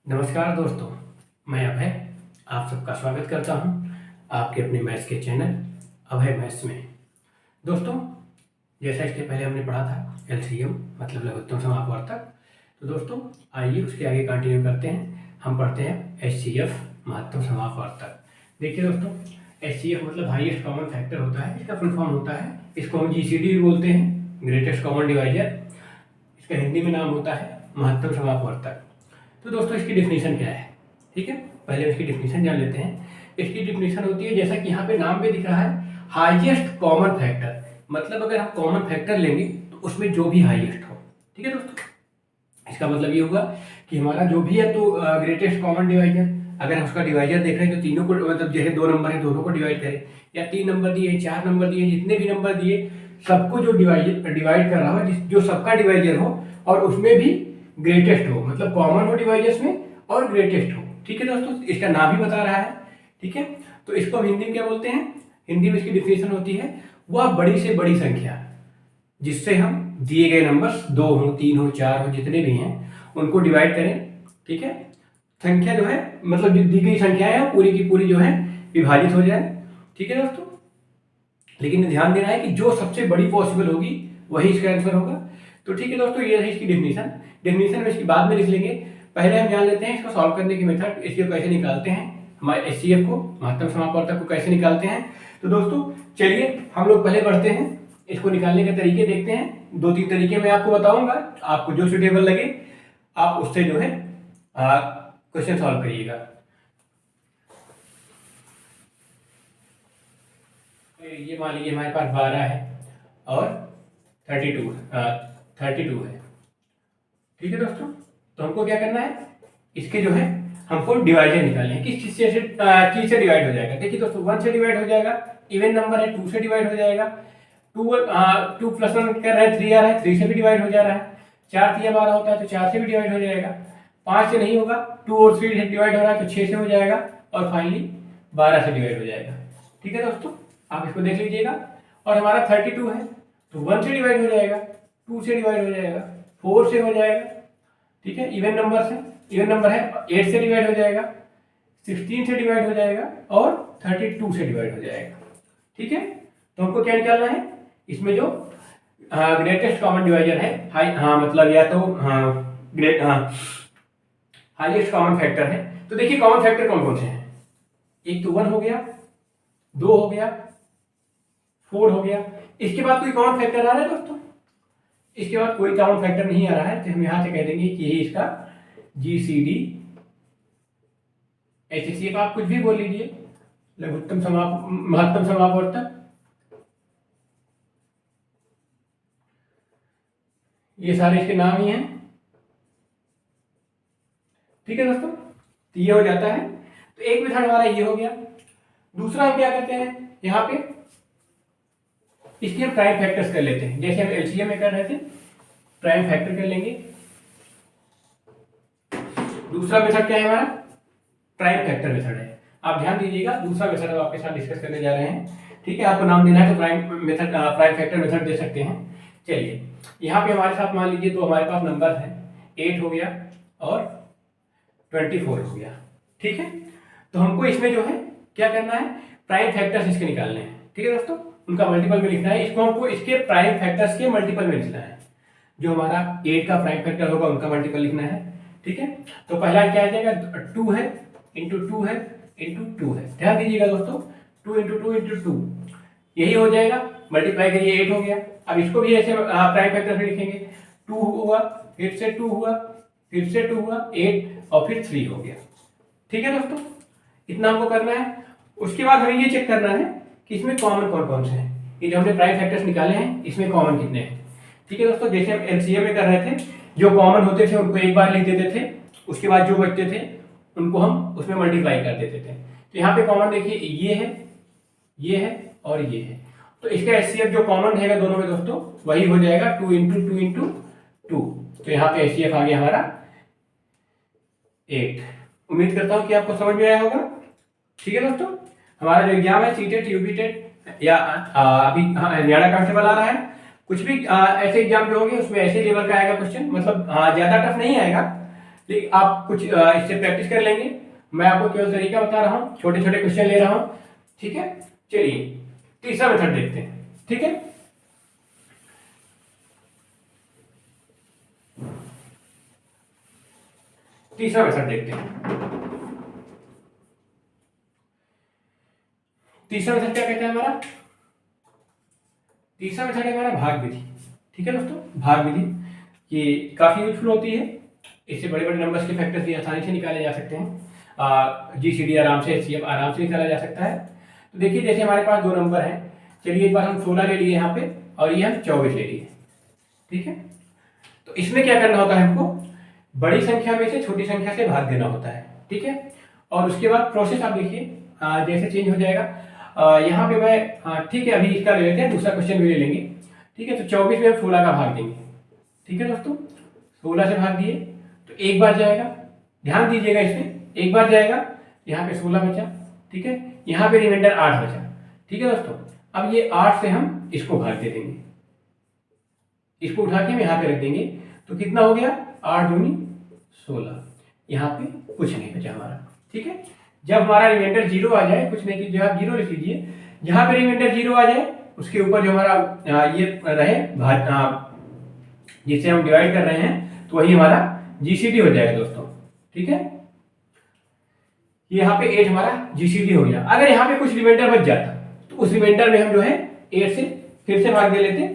नमस्कार दोस्तों, मैं अभय आप सबका स्वागत करता हूं आपके अपने मैथ्स के चैनल अभय मैथ्स में। दोस्तों, जैसा इसके पहले हमने पढ़ा था एलसीएम मतलब लघुत्तम समापवर्तक, तो दोस्तों आइए उसके आगे कंटिन्यू करते हैं। हम पढ़ते हैं एचसीएफ महत्तम समापवर्तक। देखिए दोस्तों, एचसीएफ मतलब हाईएस्ट कॉमन फैक्टर होता है, इसका फुल फॉर्म होता है, इसको हम जीसीडी भी बोलते हैं, ग्रेटेस्ट कॉमन डिवाइजर। इसका हिंदी में नाम होता है महत्तम समापवर्तक। तो दोस्तों इसकी डिफिनीशन क्या है, ठीक है, पहले इसकी डिफिनीशन जान लेते हैं। इसकी डिफिनीशन होती है जैसा कि यहाँ पे नाम पे दिख रहा है, हाईएस्ट कॉमन फैक्टर। मतलब अगर हम कॉमन फैक्टर लेंगे तो उसमें जो भी हाईएस्ट हो, ठीक है दोस्तों। इसका मतलब ये होगा कि हमारा जो भी है तो ग्रेटेस्ट कॉमन डिवाइजर, अगर हम उसका डिवाइजर देख रहे हैं तो तीनों को, मतलब जैसे 2 नंबर है दोनों को डिवाइड करें, या 3 नंबर दिए 4 नंबर दिए, जितने भी नंबर दिए सबको जो डिवाइड कर रहा हो, जो सबका डिवाइजर हो और उसमें भी ग्रेटेस्ट हो, मतलब कॉमन हो डिवाइजर्स में और ग्रेटेस्ट हो, ठीक है दोस्तों। इसका नाम ही बता रहा है, ठीक है। तो इसको हम हिंदी में क्या बोलते हैं, हिंदी में इसकी डिफिनेशन होती है वह बड़ी से बड़ी संख्या जिससे हम दिए गए नंबर्स 2 हो 3 हो 4 हो जितने भी हैं उनको डिवाइड करें, ठीक है। संख्या जो है मतलब जो दी गई संख्या है पूरी की पूरी जो है विभाजित हो जाए, ठीक है दोस्तों। लेकिन ध्यान देना है कि जो सबसे बड़ी पॉसिबल होगी वही इसका आंसर होगा। तो ठीक है दोस्तों, ये है इसकी डिफिनीशन में इसकी बाद में लिख लेंगे। पहले हम जान लेते हैं इसको सॉल्व करने की मेथड, इसको कैसे निकालते हैं, हमारे एचसीएफ को महत्तम समापवर्तक को कैसे निकालते हैं। तो दोस्तों चलिए हम लोग पहले बढ़ते हैं, इसको निकालने के तरीके देखते हैं। 2-3 तरीके मैं आपको बताऊंगा, आपको जो सुटेबल लगे आप उससे जो है क्वेश्चन सॉल्व करिएगा। ये मान लीजिए हमारे पास 12 है और 32 है, ठीक है दोस्तों। तो हमको क्या करना है, इसके जो है हमको डिवाइजर निकालने हैं। किस चीज से डिवाइड हो जाएगा। देखिए दोस्तों 1 से डिवाइड हो जाएगा, इवन नंबर है 2 से डिवाइड हो जाएगा। 2 प्लस 1 कर रहा है 3 आ रहा है, 3 से भी डिवाइड हो जा रहा है। 4 3 12 होता है तो 4 से भी डिवाइड हो जाएगा। 5 से नहीं होगा, 2 और 3 से डिवाइड हो रहा है तो 6 से हो जाएगा, और फाइनली 12 से डिवाइड हो जाएगा, ठीक है दोस्तों। आप इसको देख लीजिएगा। और हमारा 32 है तो 1 से डिवाइड हो जाएगा, 2 से डिवाइड हो जाएगा, 4 से हो जाएगा, ठीक है। इवन नंबर है 8 से डिवाइड हो जाएगा, 16 से डिवाइड हो जाएगा और 32 से डिवाइड हो जाएगा, ठीक है। तो हमको क्या निकालना है, इसमें जो ग्रेटेस्ट कॉमन डिवाइजर है, मतलब या तो हाईएस्ट कॉमन फैक्टर है। तो देखिए कॉमन फैक्टर कौन कौन से हैं, एक तो 1 हो गया, 2 हो गया, 4 हो गया। इसके बाद कोई कॉमन फैक्टर आ रहा है दोस्तों, इसके बाद कोई कॉमन फैक्टर नहीं आ रहा है, तो हम यहां से कह देंगे कि यही इसका जीसीडी एचसीएफ, आप कुछ भी बोल लीजिए, महत्तम समापवर्तक। ये सारे इसके नाम ही हैं, ठीक है दोस्तों। तो ये हो जाता है, तो एक मेथड हमारा ये हो गया। दूसरा हम क्या करते हैं, यहाँ पे इसके हम प्राइम फैक्टर्स कर लेते हैं, जैसे हम एलसीएम में कर रहे थे, प्राइम फैक्टर कर लेंगे। दूसरा मेथड क्या है हमारा, प्राइम फैक्टर मेथड है। आप ध्यान दीजिएगा, दूसरा मेथड हम आपके साथ डिस्कस करने जा रहे हैं, ठीक है। आपको नाम देना है तो प्राइम फैक्टर मेथड दे सकते हैं। चलिए यहाँ पे हमारे साथ मान लीजिए तो हमारे पास नंबर है 8 हो गया और 24 हो गया, ठीक है। तो हमको इसमें जो है क्या करना है, प्राइम फैक्टर्स इसके निकालने हैं, ठीक है दोस्तों। उनका मल्टीपल में लिखना है, इसको हमको इसके प्राइम फैक्टर्स के मल्टीपल में लिखना है। जो हमारा 8 का प्राइम फैक्टर होगा उनका मल्टीपल लिखना है, ठीक है। तो पहला क्या आ जाएगा, 2 है इंटू 2 है इंटू 2 है। ध्यान दीजिएगा दोस्तों, 2 इंटू 2 इंटू 2 यही हो जाएगा, मल्टीप्लाई करिए 8 हो गया। अब इसको भी ऐसे प्राइम फैक्टर में लिखेंगे, 2 हुआ, फिर से 2 हुआ, फिर से 2 हुआ, 8 और फिर 3 हो गया, ठीक है दोस्तों। इतना हमको करना है। उसके बाद हमें ये चेक करना है कि इसमें कॉमन कौन कौन से हैं। ये जो हमने प्राइम फैक्टर्स निकाले हैं इसमें कॉमन कितने हैं, ठीक है दोस्तों। जैसे हम एलसीएम में कर रहे थे, जो कॉमन होते थे उनको एक बार लिख देते थे, उसके बाद जो बचते थे उनको हम उसमें मल्टीप्लाई कर देते थे। तो यहाँ पे कॉमन देखिए ये है और ये है। तो इसका एचसीएफ जो कॉमन रहेगा दोनों में दोस्तों वही हो जाएगा 2 इंटू 2 इंटू 2। तो यहाँ पे एचसीएफ आ गया हमारा 8। उम्मीद करता हूँ कि आपको समझ में आया होगा, ठीक है दोस्तों। हमारा जो एग्जाम है सीटेट यूपीटेट या अभी हरियाणा कांस्टेबल आ रहा है, कुछ भी ऐसे एग्जाम जो होंगे उसमें ऐसे लेवल का आएगा क्वेश्चन, मतलब ज्यादा टफ नहीं आएगा, लेकिन आप कुछ इससे प्रैक्टिस कर लेंगे। मैं आपको केवल तरीका बता रहा हूँ, छोटे छोटे क्वेश्चन ले रहा हूँ, ठीक है। चलिए तीसरा मेथड देखते हैं, ठीक है। तीसरा मेथड देखते हैं। तीसरा मेथड क्या कहता है हमारा? तीसरा मेथड है हमारा भाग विधि, ठीक है दोस्तों। भाग विधि ये काफी यूजफुल होती है, इससे बड़े बड़े नंबर्स के फैक्टर्स भी आसानी से निकाले जा सकते हैं। जीसीडी आराम से, एचसीएफ आराम से निकाला जा सकता है। तो देखिए जैसे हमारे पास दो नंबर हैं, चलिए एक बार हम 16 ले लिए यहाँ पे और ये हम 24 ले लिए, ठीक है। तो इसमें क्या करना होता है हमको? बड़ी संख्या में से छोटी संख्या से भाग देना होता है, ठीक है। और उसके बाद प्रोसेस आप देखिए जैसे चेंज हो जाएगा। यहाँ पे मैं ठीक है अभी इसका ले लेते हैं, दूसरा क्वेश्चन भी ले लेंगे, ठीक है। तो 24 में हम 16 का भाग देंगे, ठीक है दोस्तों। 16 से भाग दिए तो एक बार जाएगा, ध्यान दीजिएगा इसमें, एक बार जाएगा, यहाँ पे 16 बचा, ठीक है। यहाँ पे रिमाइंडर 8 बचा, ठीक है दोस्तों। अब ये 8 से हम इसको भाग दे देंगे, इसको उठा के हम यहाँ पे रख देंगे, तो कितना हो गया? 8 दूनी 16, यहाँ पे कुछ नहीं बचा हमारा, ठीक है। जब हमारा रिमाइंडर 0 आ जाए, कुछ नहीं कीजिए, आप 0 लिख लीजिए, जहाँ पे रिमाइंडर 0 आ जाए उसके ऊपर जो हमारा ये रहे जिसे हम डिवाइड कर रहे हैं, तो वही हमारा जीसीडी हो जाएगा दोस्तों, ठीक है। यहाँ पे 8 हमारा जीसीडी हो गया। अगर यहाँ पे कुछ रिमाइंडर बच जाता तो उस रिमाइंडर में हम जो है 8 से फिर से भाग दे लेते,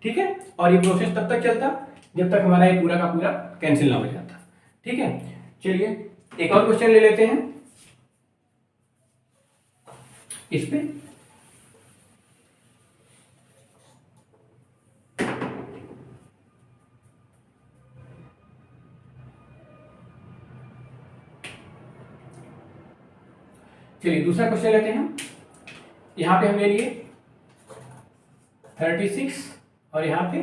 ठीक है। और ये प्रोसेस तब तक चलता जब तक हमारा ये पूरा का पूरा कैंसिल ना हो जाता, ठीक है। चलिए एक और क्वेश्चन ले लेते हैं इस पे। चलिए दूसरा क्वेश्चन लेते हैं हम। यहां पे हम ले लिए 36 और यहां पे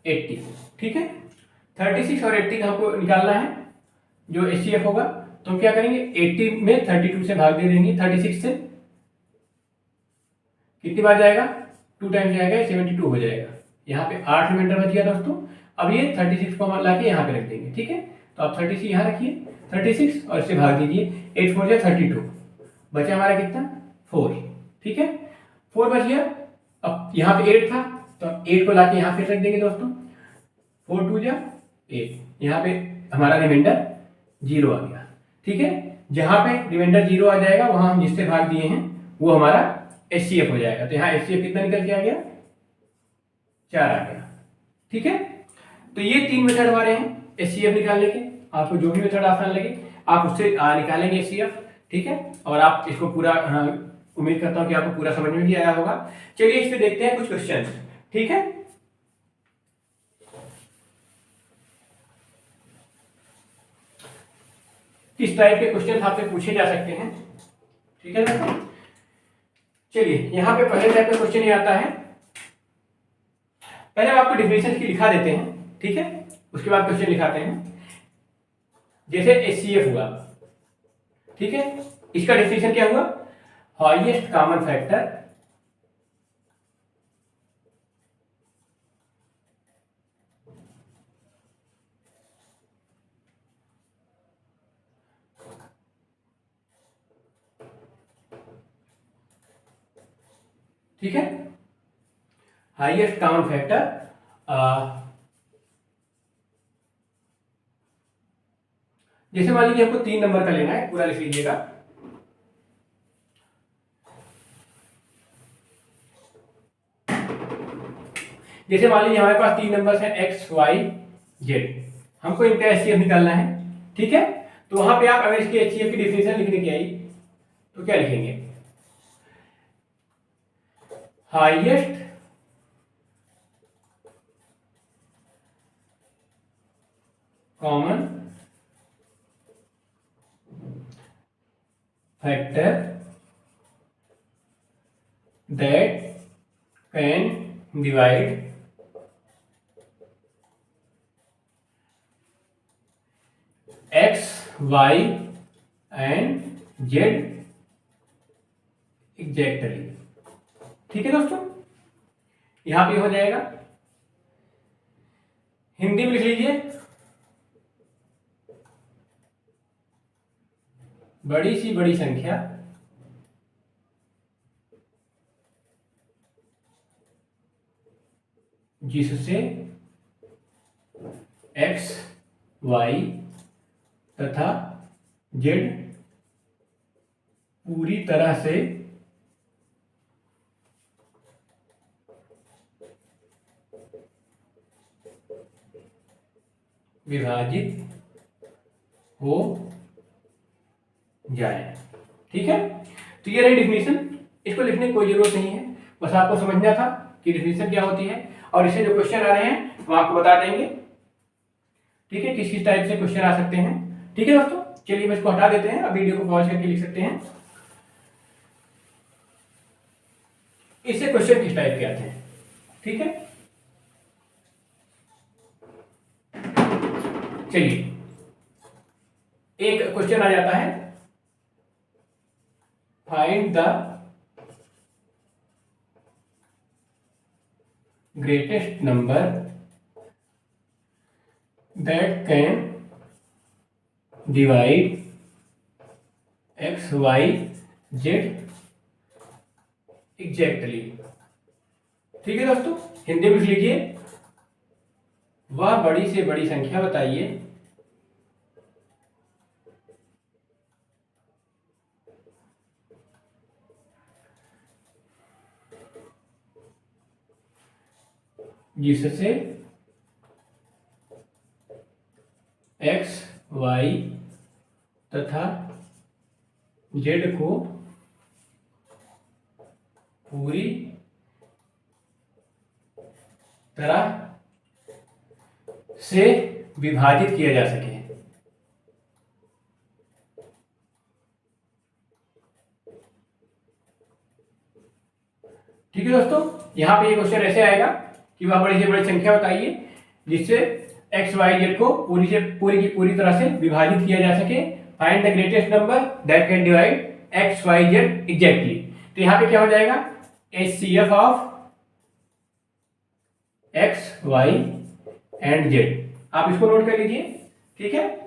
80, ठीक है। 36 और 80 का हमको निकालना है जो एचसीएफ होगा। तो हम क्या करेंगे? 80 में 32 से भाग दे देंगे, 36 से कितनी बार जाएगा? 2 टाइम जाएगा, 72 हो जाएगा। यहाँ पे 8 रिमाइंडर बच गया दोस्तों। अब ये 36 को हम ला के यहाँ पे रख देंगे, ठीक है। तो आप 36 यहाँ रखिए, 36 और इससे भाग दीजिए, 8 4 जा 32, बचा हमारा कितना? 4, ठीक है। 4 बच गया। अब यहाँ पे 8 था तो 8 को लाके यहाँ पे रख देंगे दोस्तों, 4 2 जा 8, यहाँ पे हमारा रिमाइंडर 0 आ गया, ठीक है। जहां पे रिमाइंडर 0 आ जाएगा वहां हम जिससे भाग दिए हैं वो हमारा एचसीएफ हो जाएगा। तो यहाँ एचसीएफ कितना निकल के आ गया? 4 आ गया, ठीक है। तो ये 3 मेथड हमारे हैं एचसीएफ निकालने के। आपको जो भी मेथड आसान लगे आप उससे निकालेंगे एचसीएफ, ठीक है। और आप इसको पूरा उम्मीद करता हूं कि आपको पूरा समझ में भी आया होगा। चलिए इस पे देखते हैं कुछ क्वेश्चन, ठीक है। किस टाइप के क्वेश्चन आपसे पूछे जा सकते हैं, ठीक है दोस्तों। चलिए यहाँ पे पहले टाइप का क्वेश्चन ये आता है। पहले हम आपको डिफिनेशन की लिखा देते हैं, ठीक है, उसके बाद क्वेश्चन लिखाते हैं। जैसे एचसीएफ हुआ, ठीक है, इसका डिफिनेशन क्या हुआ? हाईएस्ट कॉमन फैक्टर ठीक है, हाईएस्ट कॉमन फैक्टर जैसे मान लीजिए हमको 3 नंबर का लेना है, पूरा लिख लीजिएगा। जैसे मान लीजिए हमारे पास 3 नंबर है एक्स वाई जेड, हमको इनका एचसीएफ निकालना है, ठीक है। तो वहां पे आप अगर इसके एचसीएफ की डिफिनेशन लिखने की आई तो क्या लिखेंगे? Highest common factor that can divide x, y and z exactly, ठीक है दोस्तों। यहां पे हो जाएगा, हिंदी में लिख लीजिए बड़ी सी बड़ी संख्या जिससे x, y तथा z पूरी तरह से विभाजित हो जाए। ठीक है, तो ये रही डिफिनीशन। इसको लिखने की कोई जरूरत नहीं है, बस आपको समझना था कि डिफिनीशन क्या होती है, और इससे जो क्वेश्चन आ रहे हैं हम आपको बता देंगे। ठीक है, किस किस टाइप से क्वेश्चन आ सकते हैं। ठीक है दोस्तों, चलिए हम इसको हटा देते हैं, अब वीडियो को पॉज करके लिख सकते हैं। इससे क्वेश्चन किस टाइप के आते हैं। ठीक है, चलिए एक क्वेश्चन आ जाता है, find the greatest number that can divide x, y, z exactly. ठीक है दोस्तों, हिंदी में लिख लीजिए, वह बड़ी से बड़ी संख्या बताइए जिससे x, y तथा z को पूरी तरह से विभाजित किया जा सके। ठीक है दोस्तों, यहां पे ये क्वेश्चन ऐसे आएगा कि वह बड़ी से बड़ी संख्या बताइए जिससे एक्स, वाई, जेड को पूरी की पूरी तरह से विभाजित किया जा सके। Find the greatest number that can divide X, Y, Z exactly. तो यहां पे क्या हो जाएगा, HCF of X, Y and Z. आप इसको नोट कर लीजिए। ठीक है,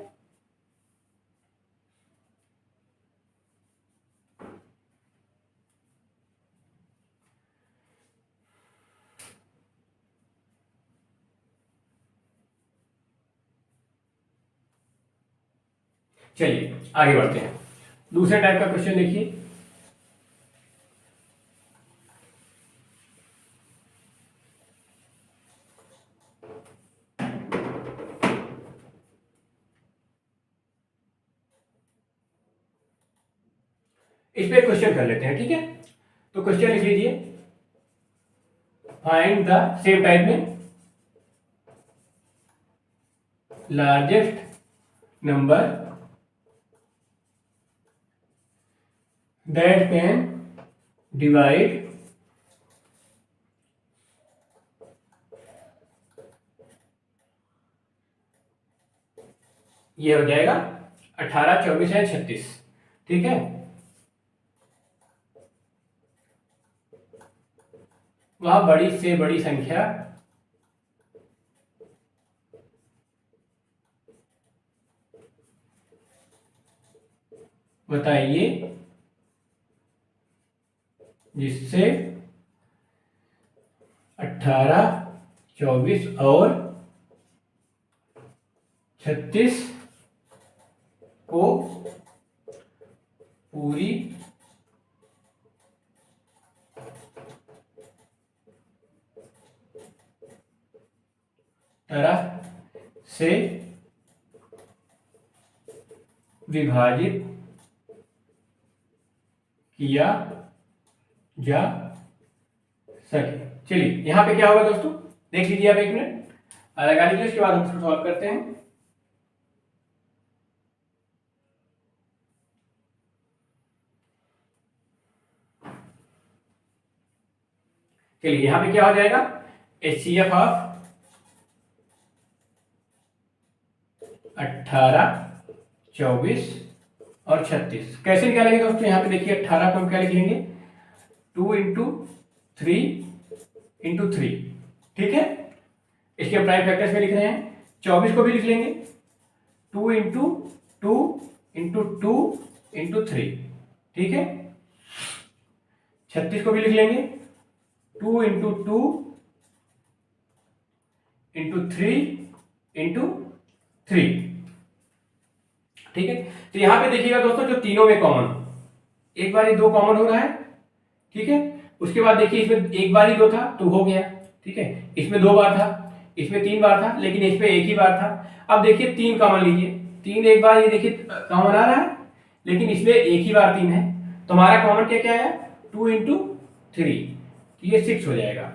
चलिए आगे बढ़ते हैं। दूसरे टाइप का क्वेश्चन देखिए, इस पे क्वेश्चन कर लेते हैं। ठीक है, तो क्वेश्चन लिख लीजिए, फाइंड द, सेम टाइप में, largest number that can divide ये हो जाएगा 18, 24 या 36। ठीक है, वह बड़ी से बड़ी संख्या बताइए जिससे 18, 24 और 36 को पूरी तरह से विभाजित किया जा सके। चलिए यहां पे क्या होगा दोस्तों, देख लीजिए आप, 1 मिनट लगा लीजिए, उसके बाद हम इसको सॉल्व करते हैं। चलिए यहां पे क्या हो जाएगा, HCF ऑफ 18, 24 और 36 कैसे निकालेंगे दोस्तों। यहाँ पे देखिए 18 को हम क्या लिखेंगे, 2 इंटू 3 इंटू 3। ठीक है, इसके प्राइम फैक्टर्स में लिख रहे हैं। 24 को भी लिख लेंगे, 2 इंटू 2 इंटू 2 इंटू 3, ठीक है। 36 को भी लिख लेंगे 2 इंटू 2 इंटू 3 इंटू 3, ठीक है। तो यहां पे देखिएगा दोस्तों, जो तीनों में कॉमन, एक बार ही 2 कॉमन हो रहा है, ठीक है। उसके बाद देखिए इसमें एक बार ही 2 था तो हो गया, ठीक है। इसमें 2 बार था, इसमें 3 बार था, लेकिन इसमें एक ही बार था। अब देखिए 3 कॉमन लीजिए, 3 एक बार, ये देखिए कॉमन आ रहा है, लेकिन इसमें एक ही बार 3 है, तो हमारा कॉमन क्या क्या है 2 इंटू 3, ये 6 हो जाएगा,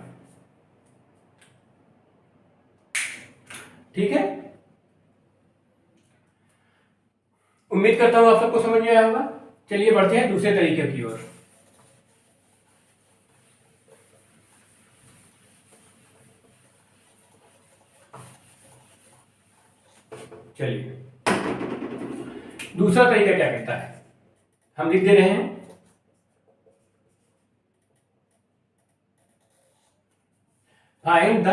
ठीक है। उम्मीद करता हूं आप सबको समझ में आया होगा। चलिए बढ़ते हैं दूसरे तरीके की ओर। चलिए दूसरा तरीका क्या कहता है, हम लिख दे रहे हैं find the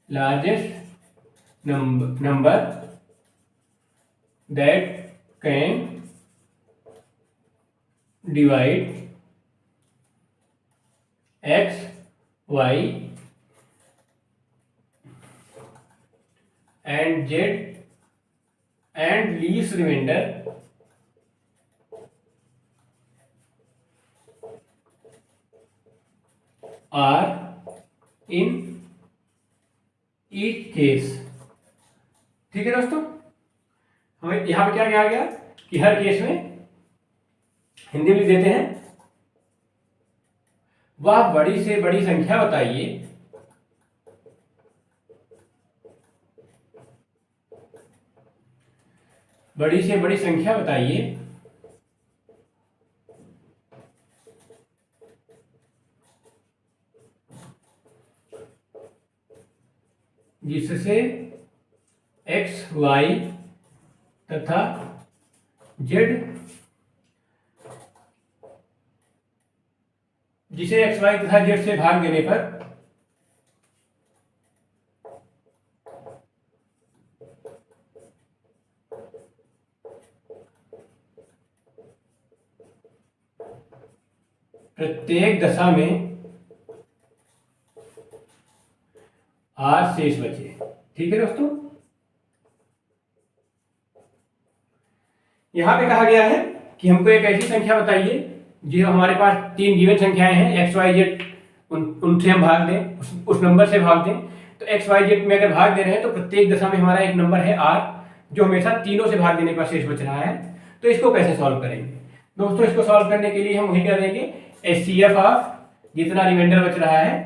largest number that can divide x, y and z and least remainder are in each case, ठीक है दोस्तों। हमें यहां पे क्या कहा गया कि हर केस में हिंदी में लिख देते हैं, वह बड़ी से बड़ी संख्या बताइए बड़ी से बड़ी संख्या बताइए जिससे x, y तथा z, जिसे x, y तथा z से भाग देने पर प्रत्येक दशा में r शेष बचे, ठीक है दोस्तों। यहां पे कहा गया है कि हमको एक ऐसी संख्या बताइए जो हमारे पास 3 गिवन संख्याएं हैं x, y, z, उनसे हम भाग दें, उस नंबर से भाग दें। तो x, y, z में अगर भाग दे रहे हैं तो प्रत्येक दशा में हमारा एक नंबर है r, जो हमेशा तीनों से भाग देने पर शेष बच रहा है। तो इसको कैसे सॉल्व करेंगे दोस्तों? इसको सॉल्व करने के लिए हम वही कर देंगे HCF ऑफ जितना रिमाइंडर बच रहा है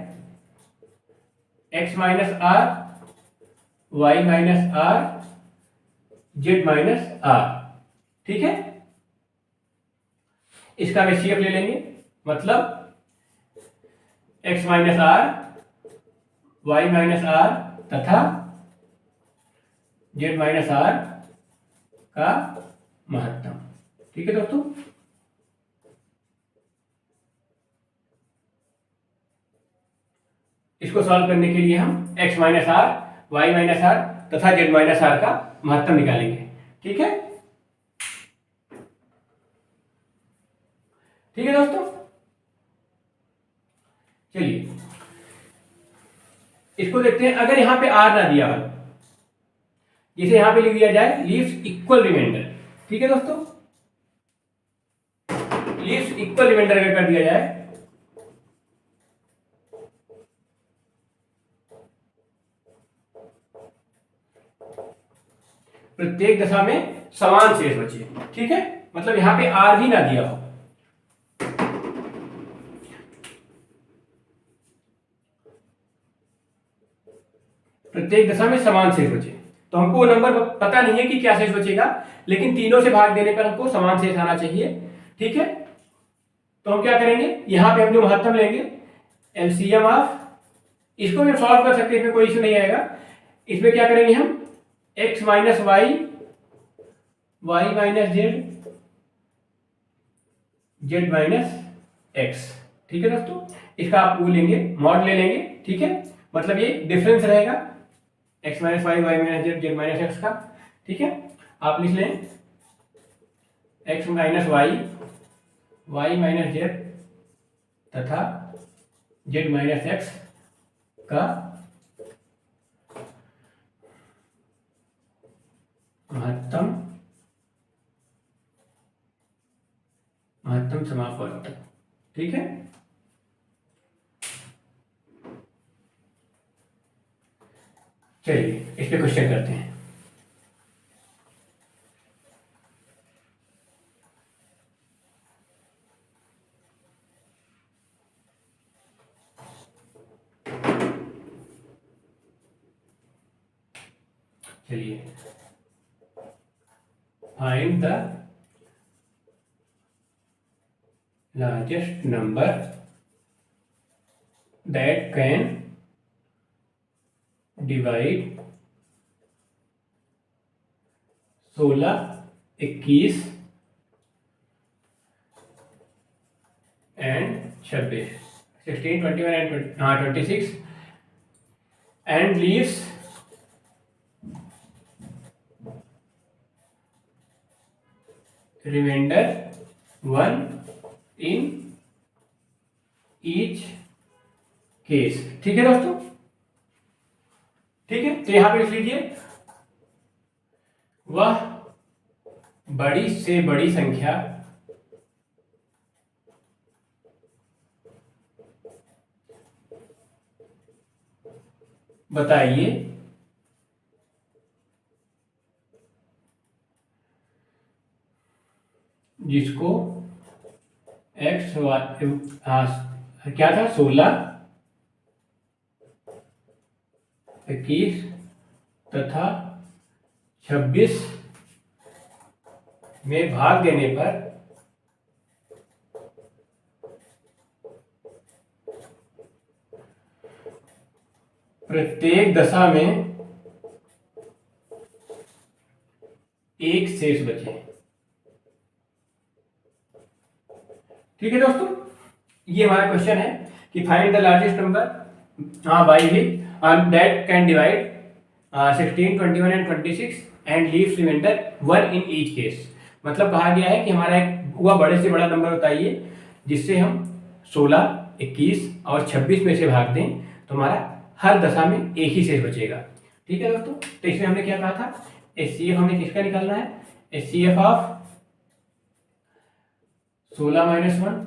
x minus R, y minus R, z minus R, ठीक है। इसका HCF ले लेंगे, मतलब x minus R, y minus R तथा z माइनस आर का महत्तम, ठीक है दोस्तों। इसको सॉल्व करने के लिए हम x minus R, Y minus R तथा z माइनस आर का महत्तम निकालेंगे, ठीक है। ठीक है दोस्तों, चलिए इसको देखते हैं। अगर यहां पे r ना दिया हो, जिसे यहां पे लिख दिया जाए लीव्स इक्वल रिमाइंडर, ठीक है दोस्तों। लीव्स इक्वल रिमाइंडर अगर कर दिया जाए प्रत्येक दशा में समान शेष बचे, ठीक है। मतलब यहां पे r भी ना दिया हो, प्रत्येक दशा में समान शेष बचे, तो हमको वो नंबर पता नहीं है कि क्या शेष बचेगा, लेकिन तीनों से भाग देने पर हमको समान शेष आना चाहिए, ठीक है। तो हम क्या करेंगे, यहां पे हम जो महत्तम लेंगे एलसीएम ऑफ, इसको भी सॉल्व कर सकते हैं, इसमें कोई इश्यू नहीं आएगा। इसमें क्या करेंगे हम x minus Y, Y minus Z, Z minus X, ठीक है दोस्तों। इसका आप वो लेंगे, मॉड ले लेंगे, ठीक है। मतलब ये डिफरेंस रहेगा x minus Y, Y minus Z, Z minus X का, ठीक है। आप लिख लें x minus Y, Y minus Z तथा जेड माइनस एक्स का महत्तम समापवर्तक। ठीक है, चलिए इस पे क्वेश्चन करते हैं। चलिए, find the largest number that can divide 16, 21 and 26, 16, 21 and 26 and leaves remainder 1 in each case। ठीक है दोस्तों, ठीक है, तो यहां पे लिख लीजिए वह बड़ी से बड़ी संख्या बताइए जिसको एक्स क्या था 16, 21 तथा 26 में भाग देने पर प्रत्येक दशा में एक शेष बचे। ठीक है दोस्तों, ये हमारा क्वेश्चन है कि find the largest number by भी that can divide 16, 21 and 26 and leaves remainder 1 in each case. मतलब कहा गया है कि हमारा एक वह बड़े से बड़ा नंबर बताइए जिससे हम 16, 21 और 26 में से भाग दें तो हमारा हर दशा में एक ही शेष बचेगा। ठीक है दोस्तों, तो इसमें हमने क्या कहा था, HCF हमें किसका निकालना है, HCF of 16 minus 1,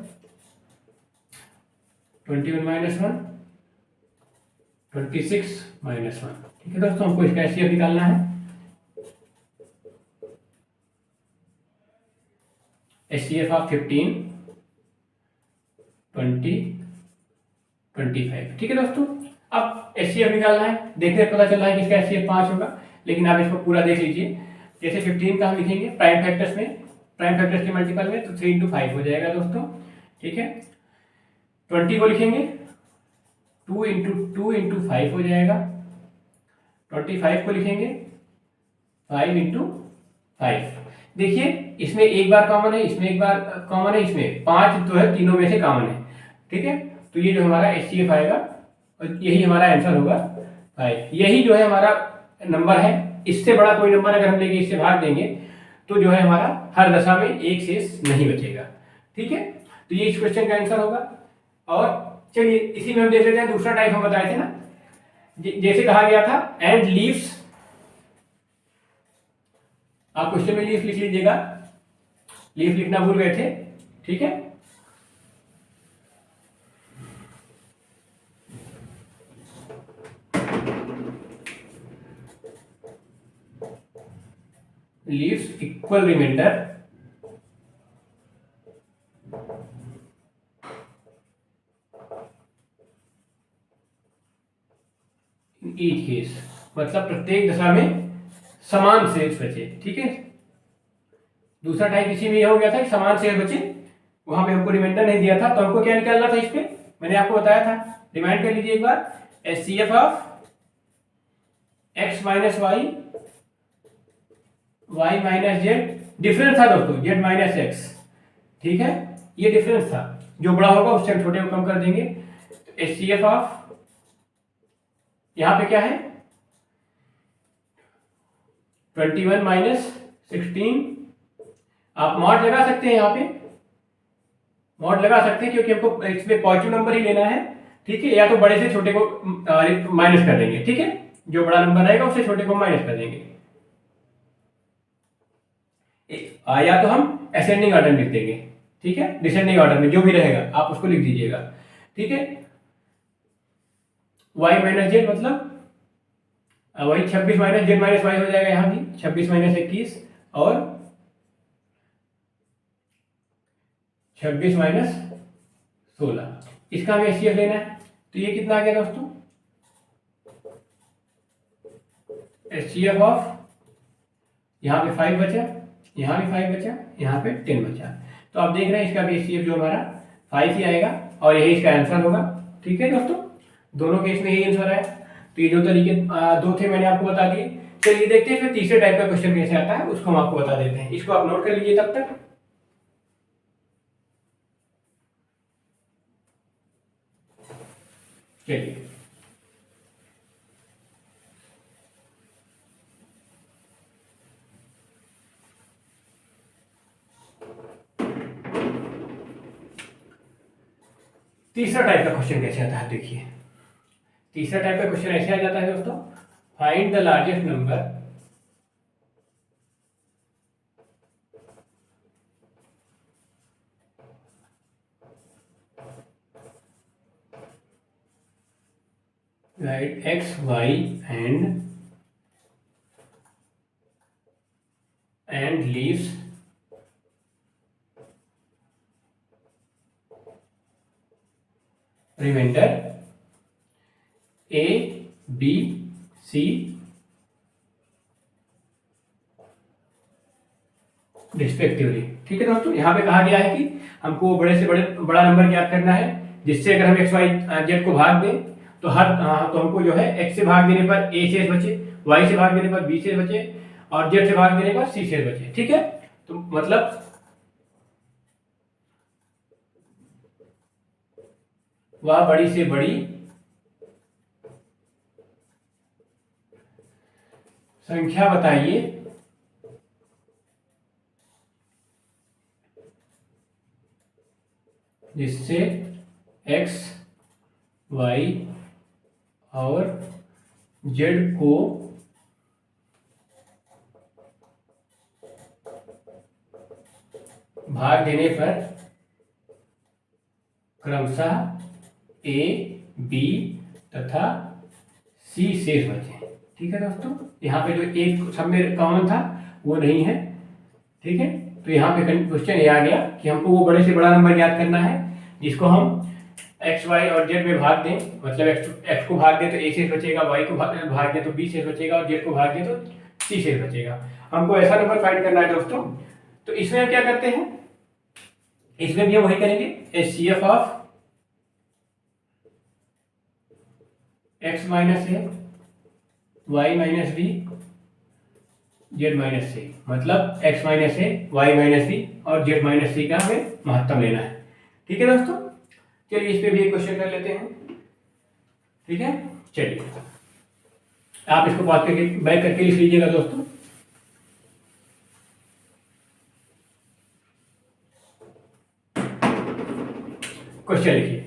21 minus 1, 26 minus 1। ठीक है दोस्तों, हमको इसका HCF निकालना है। HCF of 15, 20, 25। ठीक है दोस्तों, अब HCF निकालना है। देखने पता चल रहा है कि इसका HCF 5 होगा, लेकिन आप इसको पूरा देख लीजिए। जैसे 15 का हम लिखेंगे प्राइम फैक्टर्स में, प्राइम फैक्टर्स के मल्टीपल में, तो 3 into 5 हो जाएगा दोस्तों। ठीक है, 20 को लिखेंगे 2 into 5 हो जाएगा। 25 को लिखेंगे 5 into 5। देखिए इसमें एक बार कॉमन है, इसमें एक बार कॉमन है, इसमें 5 तो है, तीनों में से कॉमन है। ठीक है, तो ये जो हमारा HCF आएगा और यही हमारा आंसर होगा 5। यही जो है हमारा नंबर है। इससे बड़ा कोई नंबर अगर हम लेके इससे भाग देंगे तो जो है हमारा हर दशा में एक शेष नहीं बचेगा। ठीक है, तो ये इस क्वेश्चन का आंसर होगा। और चलिए इसी में हम देख लेते हैं दूसरा टाइप हम बताए थे ना, जैसे कहा गया था एंड लीव्स, आप क्वेश्चन में लीव्स लिख लीजिएगा, लीव लिखना भूल गए थे। ठीक है, leaves equal reminder in each case, मतलब प्रत्येक दशा में समान शेष बचे। ठीक है, दूसरा टाइप इसी में यह हो गया था कि समान शेष बचे, वहां पे हमको रिमाइंडर नहीं दिया था, तो हमको क्या निकालना था इस पे, मैंने आपको बताया था, रिमाइंड कर लीजिए एक बार। HCF of x minus Y, Y minus Z, difference था दोस्तों जेड माइनस एक्स। ठीक है, ये डिफरेंस था, जो बड़ा होगा उससे हम छोटे को कम कर देंगे। तो HCF ऑफ यहां पे क्या है 21 माइनस 16। आप मॉड लगा सकते हैं, यहाँ पे मॉड लगा सकते हैं क्योंकि हमको इसमें पॉजिटिव नंबर ही लेना है, ठीक है। या तो बड़े से छोटे को माइनस कर देंगे, ठीक है, जो बड़ा नंबर रहेगा उससे छोटे को माइनस कर देंगे। या तो हम असेंडिंग ऑर्डर में लिख देंगे, ठीक है, डिसेंडिंग ऑर्डर में जो भी रहेगा आप उसको लिख दीजिएगा, ठीक है। y माइनस जेड मतलब वही 26 माइनस जेड माइनस वाई हो जाएगा, यहाँ भी 26 माइनस 21 और 26 माइनस 16। इसका हमें एचसीएफ लेना है, तो ये कितना आ गया दोस्तों, एचसीएफ ऑफ, यहाँ पे 5 बचा, यहाँ भी 5 बचा, यहाँ पे 10 बचा। तो आप देख रहे हैं इसका भी एचसीएफ जो हमारा 5 ही आएगा और यही इसका आंसर होगा, ठीक है दोस्तों। दोनों केस में यही आंसर है। तो ये दो तरीके दो थे, मैंने आपको बता दिए। चलिए देखते हैं फिर तीसरे टाइप का क्वेश्चन कैसे आता है, उसको हम आपको बता देते हैं। इसको आप नोट कर लीजिए तब तक। चलिए तीसरा टाइप का क्वेश्चन कैसे आता है, देखिए तीसरा टाइप का क्वेश्चन ऐसे आ जाता है दोस्तों, find the largest number right X Y and leaves reminder A B C respectively, ठीक है दोस्तों। यहाँ पे कहा गया है कि हमको बड़े से बड़ा नंबर ज्ञात करना है, जिससे अगर हम एक्स वाई जेड को भाग दें तो तो हमको जो है एक्स से भाग देने पर ए शेष बचे, वाई से भाग देने पर बी शेष बचे और जेड से भाग देने पर सी शेष बचे, ठीक है। तो मतलब वह बड़ी से बड़ी संख्या बताइए जिससे एक्स वाई और जेड को भाग देने पर क्रमशः ए बी तथा सी शेष बचे, ठीक है दोस्तों। यहाँ पे जो एक सब में कॉमन था वो नहीं है, ठीक है। तो यहाँ पे क्वेश्चन ये आ गया कि हमको वो बड़े से बड़ा नंबर याद करना है जिसको हम एक्स वाई और जेड में भाग दें, मतलब एक्स को भाग दें तो ए शेष बचेगा, वाई को भाग दें तो बी शेष बचेगा और जेड को भाग दें तो सी शेष बचेगा। हमको ऐसा नंबर फाइंड करना है दोस्तों। तो इसमें हम क्या करते हैं, इसमें भी हम वही करेंगे, HCF of x minus a y minus b z minus c, मतलब x minus a y minus b और जेड माइनस सी का हमें महत्तम लेना है, ठीक है दोस्तों। चलिए इस पे भी एक क्वेश्चन कर लेते हैं, ठीक है। चलिए आप इसको बात करके बैक करके लिख लीजिएगा दोस्तों। क्वेश्चन लिखिए,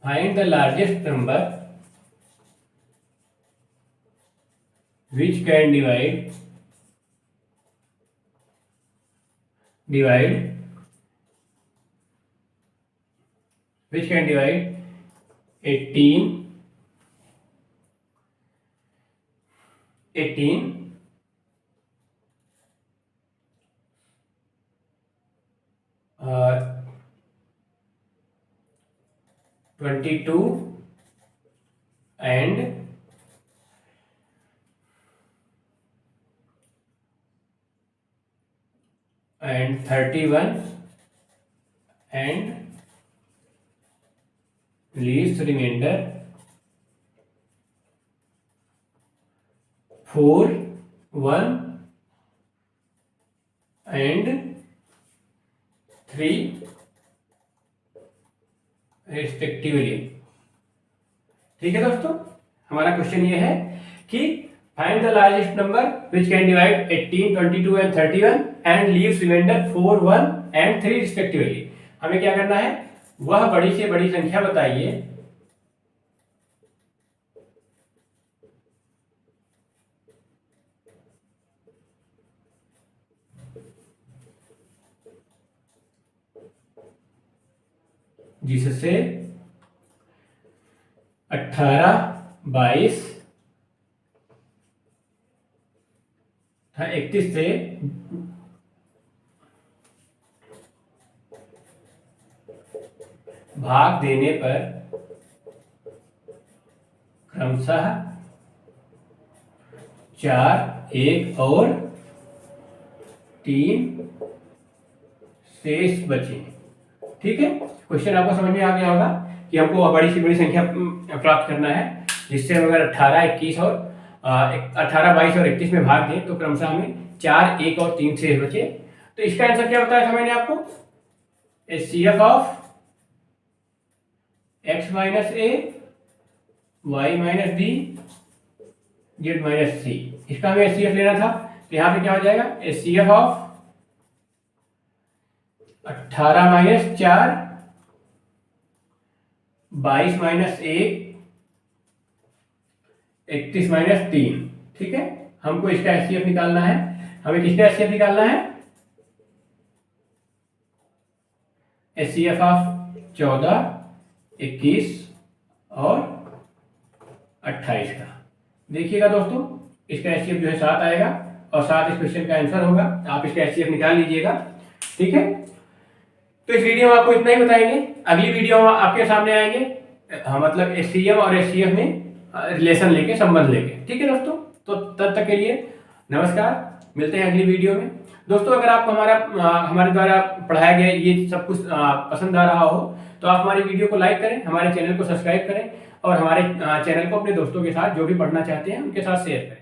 find the largest number which can divide which can divide 18 22 and 31 and leaves remainder 4, 1 and 3 respectively, ठीक है दोस्तों, हमारा क्वेश्चन ये है कि find the largest number which can divide 18, 22 and 31 and leaves remainder 4, 1 and 3 respectively. हमें क्या करना है, वह बड़ी से बड़ी संख्या बताइए जिससे 18, 22 31 से भाग देने पर क्रमशः 4, 1 और 3 शेष बचे। ठीक है, क्वेश्चन आपको समझ में आ गया होगा कि हमको बड़ी से बड़ी संख्या प्राप्त करना है, जिससे हम अगर 18, 21 और 18, 22 और 31 में भाग दें तो क्रमशः हमें 4, 1 और 3 शेष बचे। तो इसका आंसर क्या बताया था मैंने आपको, HCF of x minus a, y minus b, z minus c। इसका हमें HCF लेना था, तो यहाँ पे क्या हो जाएगा, HCF of 18 minus 4, 22 minus 1, 31 minus 3। ठीक है, हमको इसका HCF निकालना है। हमें किसका HCF निकालना है, HCF ऑफ 14, 21 और 28 का। देखिएगा दोस्तों, इसका HCF जो है 7 आएगा और 7 इस क्वेश्चन का आंसर होगा। आप इसका HCF निकाल लीजिएगा। ठीक है, तो इस वीडियो में आपको इतना ही बताएंगे। अगली वीडियो में आपके सामने आएंगे, मतलब HCM और HCF में रिलेशन लेके, संबंध लेके। ठीक है दोस्तों, तो तब तक के लिए नमस्कार, मिलते हैं अगली वीडियो में। दोस्तों, अगर आपको हमारे द्वारा पढ़ाया गया ये सब कुछ पसंद आ रहा हो तो आप हमारी वीडियो को लाइक करें, हमारे चैनल को सब्सक्राइब करें और हमारे चैनल को अपने दोस्तों के साथ, जो भी पढ़ना चाहते हैं उनके साथ शेयर करें।